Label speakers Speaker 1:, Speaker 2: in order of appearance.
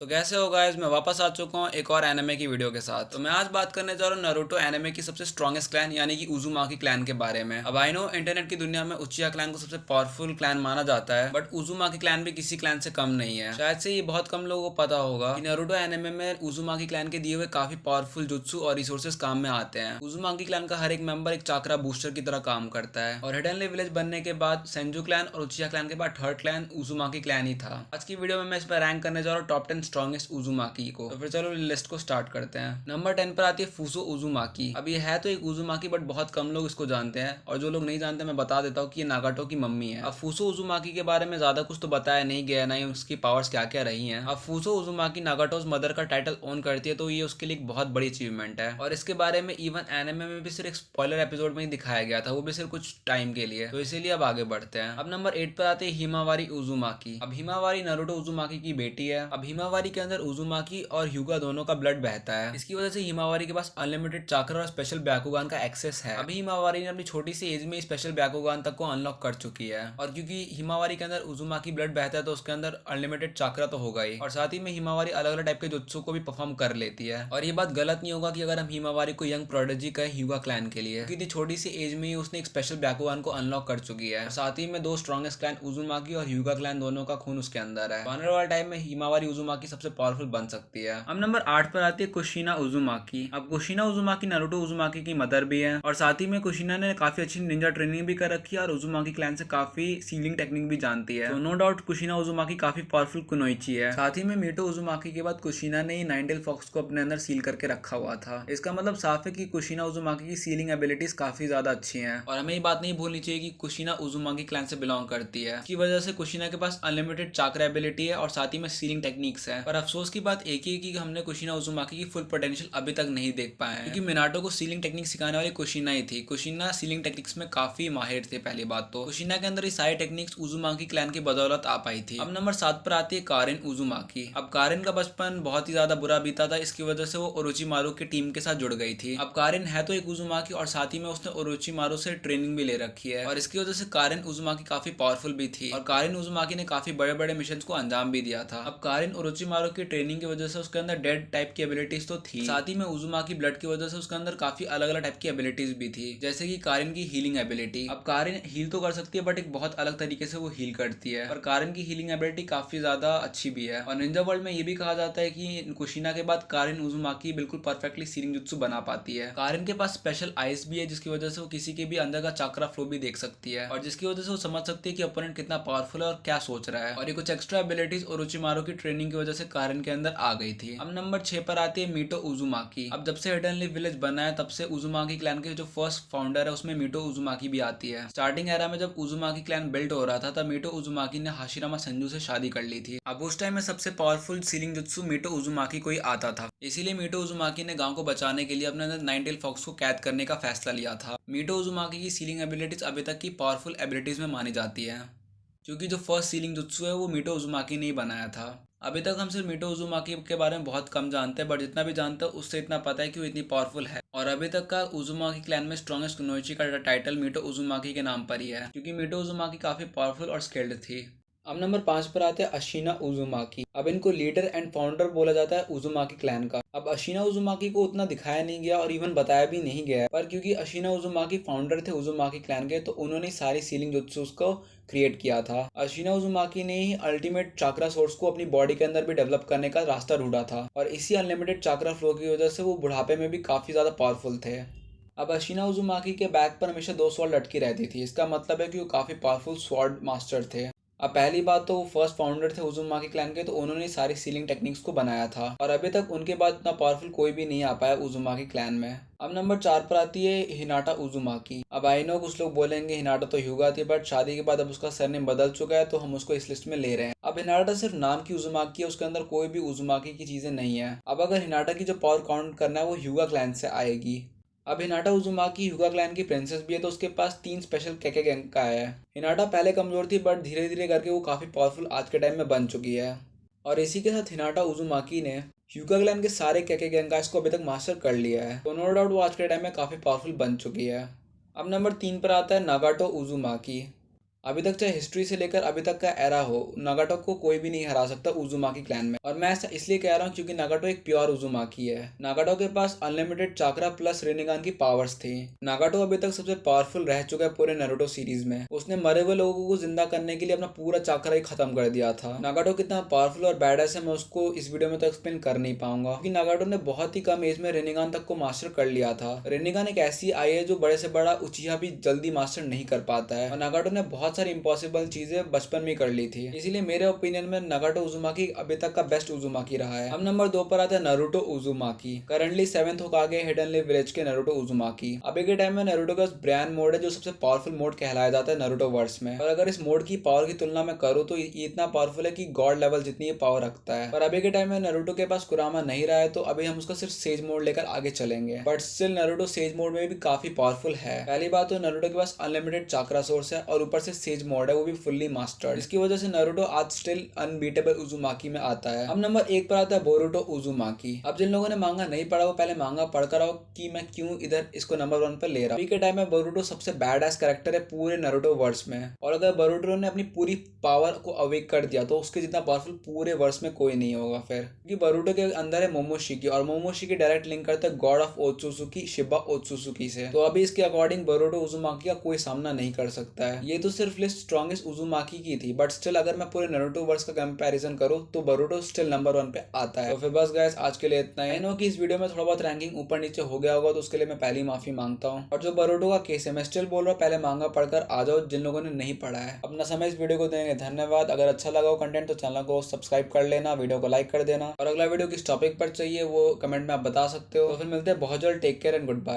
Speaker 1: तो कैसे हो गाइस, मैं वापस आ चुका हूँ एक और एनिमे की वीडियो के साथ। तो मैं आज बात करने जा रहा हूँ नारुतो एनिमे की सबसे स्ट्रॉन्गेस्ट क्लैन यानी कि उजुमाकी क्लैन के बारे में। अब आई नो इंटरनेट की दुनिया में उचिया क्लैन को सबसे पावरफुल क्लैन माना जाता है, बट उजुमाकी क्लैन भी किसी क्लैन से कम नहीं है। शायद से ये बहुत कम लोगों को पता होगा कि नारुतो एनिमे में उजुमाकी क्लैन के दिए हुए काफी पावरफुल जुत्सु और रिसोर्सेज काम में आते हैं। उजुमाकी क्लैन का हर एक मेंबर एक चाक्रा बूस्टर की तरह काम करता है और हिडनली विलेज बनने के बाद सेंजू क्लैन और उचिया क्लैन के बाद थर्ड क्लैन उजुमाकी क्लैन ही था। आज की वीडियो में मैं इस पर रैंक करने जा रहा हूँ टॉप 10 स्ट्रॉन्गेस्ट उजुमाकी को। तो फिर चलो लिस्ट को स्टार्ट करते हैं। नंबर 10 पर आती है फुसो उजुमाकी। अब ये है तो एक उजुमाकी, बट बहुत कम लोग इसको जानते हैं, और जो लोग नहीं जानते मैं बता देता हूँ कि ये नागाटो की मम्मी है। अब फुसो उजुमाकी के बारे में ज्यादा कुछ तो बताया नहीं गया, ना ही उसकी पावर्स क्या क्या रही हैं। अब फुसो उजुमाकी नागाटोज मदर का टाइटल ओन करती है, तो ये उसके लिए एक बहुत बड़ी अचीवमेंट है। और इसके बारे में इवन एनिमे में भी सिर्फ एक स्पॉइलर एपिसोड में ही दिखाया गया था, वो भी सिर्फ कुछ टाइम के लिए। तो इसीलिए अब आगे बढ़ते हैं। अब नंबर 8 पर आते हैं हिमावारी उजुमाकी। अब हिमावारी नारुतो उजुमाकी की बेटी है। अब हिमावारी के अंदर उजुमाकी और ह्यूगा दोनों का ब्लड बहता है। इसकी वजह से हिमावारी के पास अनलिमिटेड चाक्रा और स्पेशल ब्याकुगान का एक्सेस है। अभी हिमावारी ने अपनी छोटी सी एज में स्पेशल ब्याकुगान तक को अनलॉक कर चुकी है, और क्योंकि हिमावारी के अंदर उजुमाकी ब्लड बहता है तो उसके अंदर अनलिमिटेड चाक्रा तो होगा ही, और साथ ही में हिमावारी अलग अलग टाइप के जुत्सु को भी परफॉर्म कर लेती है। और ये बात गलत नहीं होगा कि अगर हम हिमावारी को यंग प्रोडिजी कहें ह्यूगा क्लैन के लिए, क्योंकि छोटी सी एज में ही उसने एक स्पेशल ब्याकुगान को अनलॉक कर चुकी है। साथ ही में दो स्ट्रॉन्गेस्ट क्लैन उजुमाकी और ह्यूगा क्लैन दोनों का खून उसके अंदर है। आने वाले टाइम में हिमावारी उजुमाकी सबसे पावरफुल बन सकती है। अब नंबर 8 पर आती है कुशिना उजुमाकी। अब कुशिना उजुमाकी नारुतो उजुमाकी की मदर भी है, और साथ ही में कुशिना ने काफी अच्छी निंजा ट्रेनिंग भी कर रखी है और उजुमाकी क्लैन से काफी सीलिंग टेक्निक भी जानती है। तो नो डाउट कुशिना उजुमाकी काफी पावरफुल कुनोइची है। साथ ही में मीटो उजुमाकी के बाद कुशिना ने नाइन टेल फॉक्स को अपने अंदर सील करके रखा हुआ था। इसका मतलब साफ है कि कुशिना उजुमाकी की सीलिंग एबिलिटीज काफी ज्यादा अच्छी है। और हमें ये बात नहीं भूलनी चाहिए कि कुशिना उजुमाकी क्लैन से बिलोंग करती है। इसकी वजह से कुशिना के पास अनलिमिटेड चाक्रा एबिलिटी है और साथ ही में सीलिंग टेक्निक्स है। पर अफसोस की बात एक ही है कि हमने कुशिना उजुमाकी की फुल पोटेंशियल अभी तक नहीं देख पाए हैं, क्योंकि मिनाटो को सीलिंग टेक्निक सिखाने वाली कुशिना ही थी। कुशिना सीलिंग टेक्निक्स में काफी माहिर थे। पहली बात तो कुशिना के अंदर ये सारी टेक्निक्स उजुमाकी क्लैन की बदौलत आ पाई थी। अब नंबर 7 पर आती है कारिन उजुमाकी। अब कारिन का बचपन बहुत ही ज्यादा बुरा बीता था, इसकी वजह से वो ओरोचिमारू की टीम के साथ जुड़ गई थी। अब कारिन है तो एक उजुमाकी, और साथ ही में उसने ओरोचिमारू से ट्रेनिंग भी ले रखी है, और इसकी वजह से कारिन उजुमाकी काफी पावरफुल भी थी, और कारिन उजुमाकी ने काफी बड़े बड़े मिशन को अंजाम भी दिया था। अब कारिन ओरोचिमारू की ट्रेनिंग की वजह से उसके अंदर डेड टाइप की एबिलिटीज तो थी, साथ ही में उजुमाकी ब्लड की वजह से उसके अंदर काफी अलग अलग टाइप की एबिलिटीज भी थी, जैसे कि कारिन की हीलिंग एबिलिटी। अब कारिन हील तो कर सकती है, बट एक बहुत अलग तरीके से वो हील करती है, और कारिन की हीलिंग एबिलिटी काफी ज्यादा अच्छी भी है। और निंजा वर्ल्ड में ये भी कहा जाता है कि कुशिना के बाद कारिन उजुमाकी बिल्कुल परफेक्टली सीलिंग जुत्सु बना पाती है। कारिन के पास स्पेशल आइस भी है, जिसकी वजह से वो किसी के भी अंदर का चाक्रा फ्लो भी देख सकती है, और जिसकी वजह से वो समझ सकती है कि अपोनेंट कितना पावरफुल है और क्या सोच रहा है। और ये कुछ एक्स्ट्रा एबिलिटीज ओरोचिमारू की ट्रेनिंग की वजह से कारिन के अंदर आ गई थी। अब नंबर 6 पर आती है मीटो उजुमाकी। अब जब से हिडनली विलेज बना है तब से उजुमाकी क्लैन के जो फर्स्ट फाउंडर है उसमें मीटो उजुमाकी भी आती है। स्टार्टिंग एरा में जब उजुमाकी क्लैन बिल्ड हो रहा था तब मीटो उजुमाकी ने हाशिरामा संजू से शादी कर ली थी। अब उस टाइम में सबसे पावरफुल सीलिंग जुत्सु मीटो उजुमाकी को ही आता था, इसीलिए मीटो उजुमाकी ने गांव को बचाने के लिए अपने अंदर नाइन टेल फॉक्स को कैद करने का फैसला लिया था। मीटो उजुमाकी की सीलिंग एबिलिटीज अभी तक की पावरफुल एबिलिटीज में मानी जाती है, क्योंकि जो फर्स्ट सीलिंग जुत्सु है वो मीटो उजुमाकी ने ही बनाया था। अभी तक हम सिर्फ मीटो उजुमाकी के बारे में बहुत कम जानते हैं, बट जितना भी जानते हैं उससे इतना पता है कि वो इतनी पावरफुल है। और अभी तक का उजुमाकी क्लैन में स्ट्रॉन्गेस्ट कुनोइची का टाइटल मीटो उजुमाकी के नाम पर ही है, क्योंकि मीटो उजुमाकी काफी पावरफुल और स्किल्ड थी। अब नंबर 5 पर आते हैं अशीना उजुमाकी। अब इनको लीडर एंड फाउंडर बोला जाता है उजुमाकी क्लैन का। अब अशीना उजुमाकी को उतना दिखाया नहीं गया और इवन बताया भी नहीं गया, पर क्योंकि अशीना उजुमाकी फाउंडर थे उजुमाकी क्लैन के, तो उन्होंने सारी सीलिंग जुत्सुस को क्रिएट किया था। अशीना उजुमाकी ने ही अल्टीमेट चाक्रा सोर्स को अपनी बॉडी के अंदर भी डेवलप करने का रास्ता ढूंढा था, और इसी अनलिमिटेड चाक्रा फ्लो की वजह से वो बुढ़ापे में भी काफी ज्यादा पावरफुल थे। अब अशीना उजुमाकी के बैक पर हमेशा 2 स्वॉर्ड लटकी रहती थी। इसका मतलब है कि वो काफी पावरफुल स्वॉर्ड मास्टर थे। अब पहली बात तो वो फर्स्ट फाउंडर थे उजुमाकी क्लैन के, तो उन्होंने सारी सीलिंग टेक्निक्स को बनाया था, और अभी तक उनके बाद इतना पावरफुल कोई भी नहीं आ पाया उजुमाकी क्लैन में। अब नंबर 4 पर आती है हिनाटा उजुमाकी। अब आई नो कुछ लोग बोलेंगे हिनाटा तो ह्यूगा थी, बट शादी के बाद अब उसका सरनेम बदल चुका है, तो हम उसको इस लिस्ट में ले रहे हैं। अब हिनाटा सिर्फ नाम की उजुमाकी है, उसके अंदर कोई भी उजुमाकी की चीजें नहीं है। अब अगर हिनाटा की जो पावर काउंट करना है वो ह्यूगा क्लैन से आएगी। अब हिनाटा उजुमाकी ह्यूगा क्लैन की प्रिंसेस भी है, तो उसके पास 3 स्पेशल केके गैंग का है। हिनाटा पहले कमजोर थी, बट धीरे धीरे करके वो काफी पावरफुल आज के टाइम में बन चुकी है। और इसी के साथ हिनाटा उजुमाकी ने ह्यूगा क्लैन के सारे केके गैंगास को अभी तक मास्टर कर लिया है, तो नो डाउट वो आज के टाइम में काफी पावरफुल बन चुकी है। अब नंबर 3 पर आता है नागाटो उजुमाकी। अभी तक चाहे हिस्ट्री से लेकर अभी तक का एरा हो, नागाटो को कोई भी नहीं हरा सकता उजुमाकी क्लैन में। और मैं ऐसा इसलिए कह रहा हूँ क्योंकि नागाटो एक प्योर उजुमाकी है। नागाटो के पास अनलिमिटेड चाक्रा प्लस रेनिगान की पावर्स थी। नागाटो अभी तक सबसे पावरफुल रह चुका है पूरे नारुतो सीरीज में। उसने मरे हुए लोगों को जिंदा करने के लिए अपना पूरा चाक्रा ही खत्म कर दिया था। नागाटो कितना पावरफुल और बैडएस है मैं उसको इस वीडियो में तो एक्सप्लेन कर नहीं पाऊंगा, क्योंकि नागाटो ने बहुत ही कम एज में रेनिगान तक को मास्टर कर लिया था। रेनिगान एक ऐसी आई है जो बड़े से बड़ा उचिहा भी जल्दी मास्टर नहीं कर पाता है, और नागाटो ने बहुत सारी इंपॉसिबल चीजें बचपन में कर ली थी। इसीलिए मेरे ओपिनियन में नागाटो उजुमाकी अभी तक का बेस्ट उजुमाकी रहा है। अब नंबर 2 पर आता है Naruto उजुमाकी। Currently 7th होकागे hidden live village के नारुतो उजुमाकी। अभी के टाइम में नारुतो का ब्रांड मोड है जो सबसे पावरफुल मोड कहलाया जाता है नारुतो वर्स में। और अगर इस मोड की पावर की तुलना में करूँ तो ये इतना पावरफुल है कि गॉड लेवल जितनी पावर रखता है। पर अभी के टाइम में नारुतो के पास कुरामा नहीं रहा है, तो अभी हम उसका सिर्फ सेज मोड लेकर आगे चलेंगे। But still Naruto sage mode में भी काफी पावरफुल है। पहली बात तो नारुतो के पास अनलिमिटेड चाक्रा सोर्स है और ऊपर से सेज मोड है, वो भी फुल्ली मास्टर्ड। इसकी वजह से नारुतो आज स्टिल अनबीटेबल उजुमाकी में आता है। अब नंबर 1 पर आता है बोरुतो उजुमाकी। अब जिन लोगों ने मांगा नहीं पढ़ा वो पहले मांगा पढ़कर आओ कि मैं क्यों इधर इसको नंबर 1 पर ले रहा हूँ। अभी के टाइम में बोरुतो सबसे बैड कैरेक्टर है पूरे नारुतो वर्स में, और अगर बोरुतो ने अपनी पूरी पावर को अवेक कर दिया तो उसके जितना पावरफुल पूरे वर्स में कोई नहीं होगा फिर, क्योंकि बोरुतो के अंदर है मोमोशिकी, और मोमोशिकी डायरेक्ट लिंक करता है गॉड ऑफ ओत्सुसुकी शिबा ओत्सुसुकी से। तो अभी इसके अकॉर्डिंग बोरुतो उजुमाकी का कोई सामना नहीं कर सकता है। ये तो सिर्फ लिस्ट स्ट्रॉन्गेस्ट उजुमाकी की थी, बट स्टिल अगर मैं पूरे नारुतो वर्स का कंपैरिजन करूं तो बोरुतो स्टिल नंबर 1 पे आता है। तो फिर बस गाइस आज के लिए इतना ही। नो कि इस वीडियो में थोड़ा बहुत रैंकिंग ऊपर नीचे हो गया होगा, तो उसके लिए मैं पहले ही माफी मांगता हूँ। और जो बोरुतो का केस है मैं स्टिल बोल रहा हूँ पहले मांगा पढ़कर आ जाओ जिन लोगों ने नहीं पढ़ा है। अपना समय इस वीडियो को देंगे, धन्यवाद। अगर अच्छा लगा हो कंटेंट तो चैनल को सब्सक्राइब कर लेना, वीडियो को लाइक कर देना, और अगला वीडियो किस टॉपिक पर चाहिए वो कमेंट में आप बता सकते हो। तो फिर मिलते हैं बहुत जल्द। Take care and good bye.